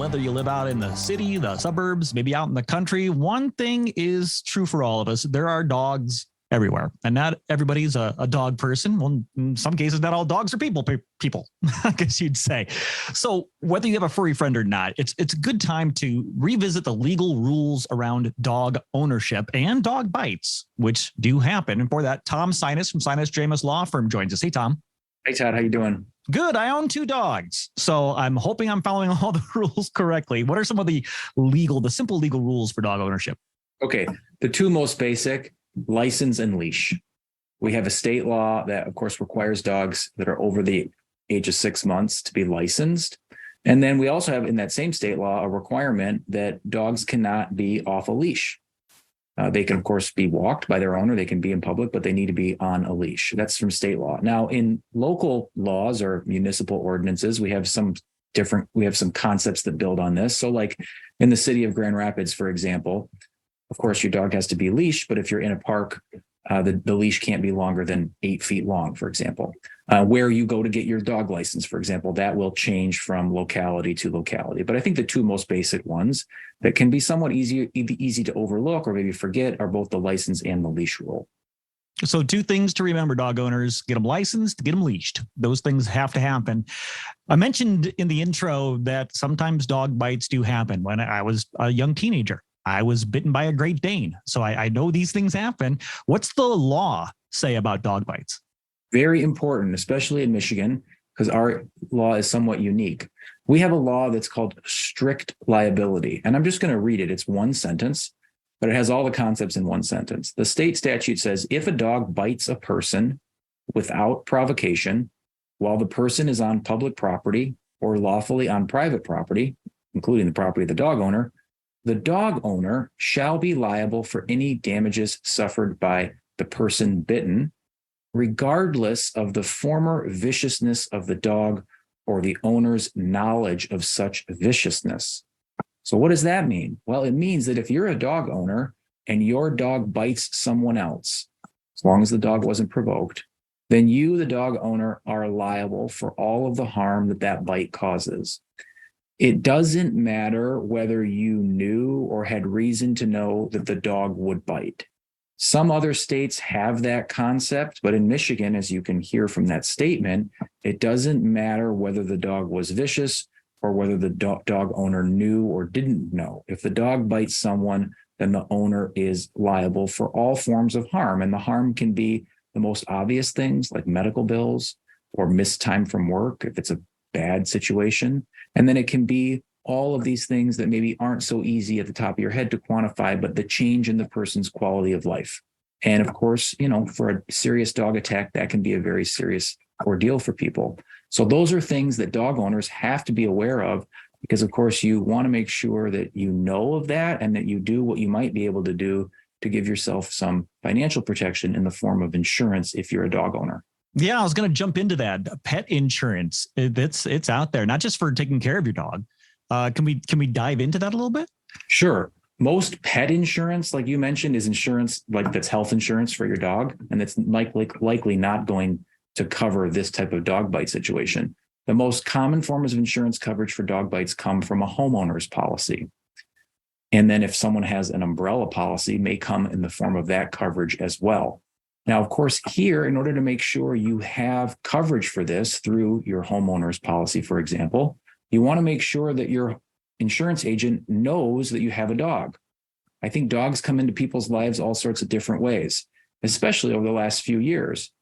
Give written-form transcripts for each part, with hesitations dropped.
whether you live out in the city, the suburbs, maybe out in the country, one thing is true for all of us. There are dogs everywhere, and not everybody's a dog person. Well, in some cases, not all dogs are people, I guess you'd say. So whether you have a furry friend or not, it's a good time to revisit the legal rules around dog ownership and dog bites, which do happen. And for that, Tom Sinas from Sinas Dramis Law Firm joins us. Hey, Tom. Hey, Todd. How you doing? Good. I own 2 dogs, so I'm hoping I'm following all the rules correctly. What are some of the simple legal rules for dog ownership? Okay. The 2 most basic: license and leash. We have a state law that, of course, requires dogs that are over the age of 6 months to be licensed. And then we also have in that same state law a requirement that dogs cannot be off a leash. They can, of course, be walked by their owner. They can be in public, but they need to be on a leash. That's from state law. Now, in local laws or municipal ordinances, we have some concepts that build on this. So like in the city of Grand Rapids, for example, of course, your dog has to be leashed, but if you're in a park, the leash can't be longer than 8 feet long, for example. Where you go to get your dog license, for example, that will change from locality to locality. But I think the 2 most basic ones that can be somewhat easy to overlook or maybe forget are both the license and the leash rule. So 2 things to remember, dog owners: get them licensed, get them leashed. Those things have to happen. I mentioned in the intro that sometimes dog bites do happen. When I was a young teenager, I was bitten by a Great Dane. So I know these things happen. What's the law say about dog bites? Very important, especially in Michigan, because our law is somewhat unique. We have a law that's called strict liability. And I'm just going to read it. It's 1 sentence, but it has all the concepts in 1 sentence. The state statute says, if a dog bites a person without provocation while the person is on public property or lawfully on private property, including the property of the dog owner shall be liable for any damages suffered by the person bitten, regardless of the former viciousness of the dog or the owner's knowledge of such viciousness. So what does that mean? Well, it means that if you're a dog owner and your dog bites someone else, as long as the dog wasn't provoked, then you, the dog owner, are liable for all of the harm that bite causes. It doesn't matter whether you knew or had reason to know that the dog would bite. Some other states have that concept, but in Michigan, as you can hear from that statement, it doesn't matter whether the dog was vicious or whether the dog owner knew or didn't know. If the dog bites someone, then the owner is liable for all forms of harm. And the harm can be the most obvious things like medical bills or missed time from work if it's a bad situation. And then it can be all of these things that maybe aren't so easy at the top of your head to quantify, but the change in the person's quality of life. And of course, for a serious dog attack, that can be a very serious ordeal for people. So those are things that dog owners have to be aware of because, of course, you want to make sure that you know of that and that you do what you might be able to do to give yourself some financial protection in the form of insurance if you're a dog owner. Yeah, I was going to jump into that. Pet insurance, it's out there, not just for taking care of your dog. Can we dive into that a little bit? Sure. Most pet insurance, like you mentioned, is insurance like that's health insurance for your dog, and that's likely not going to cover this type of dog bite situation. The most common forms of insurance coverage for dog bites come from a homeowner's policy. And then if someone has an umbrella policy, may come in the form of that coverage as well. Now, of course, here, in order to make sure you have coverage for this through your homeowner's policy, for example, you want to make sure that your insurance agent knows that you have a dog. I think dogs come into people's lives all sorts of different ways, especially over the last few years.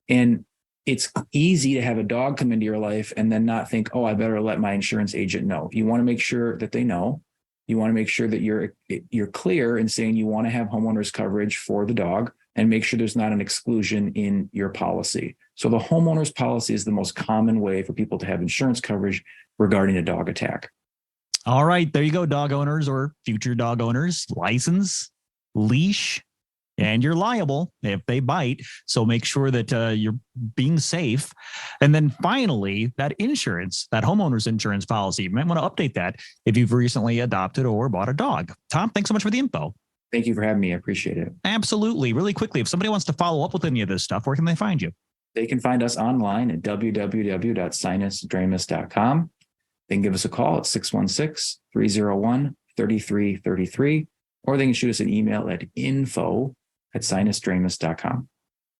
And it's easy to have a dog come into your life and then not think, oh, I better let my insurance agent know. You want to make sure that they know. You want to make sure that you're clear in saying you want to have homeowners coverage for the dog and make sure there's not an exclusion in your policy. So the homeowner's policy is the most common way for people to have insurance coverage regarding a dog attack. All right, there you go, dog owners or future dog owners. License, leash, and you're liable if they bite. So make sure that you're being safe. And then finally, that insurance, that homeowner's insurance policy, you might want to update that if you've recently adopted or bought a dog. Tom, thanks so much for the info. Thank you for having me. I appreciate it. Absolutely. Really quickly, if somebody wants to follow up with any of this stuff, where can they find you? They can find us online at www.sinasdramis.com. they can give us a call at 616-301-3333, or they can shoot us an email at info@sinusdramis.com.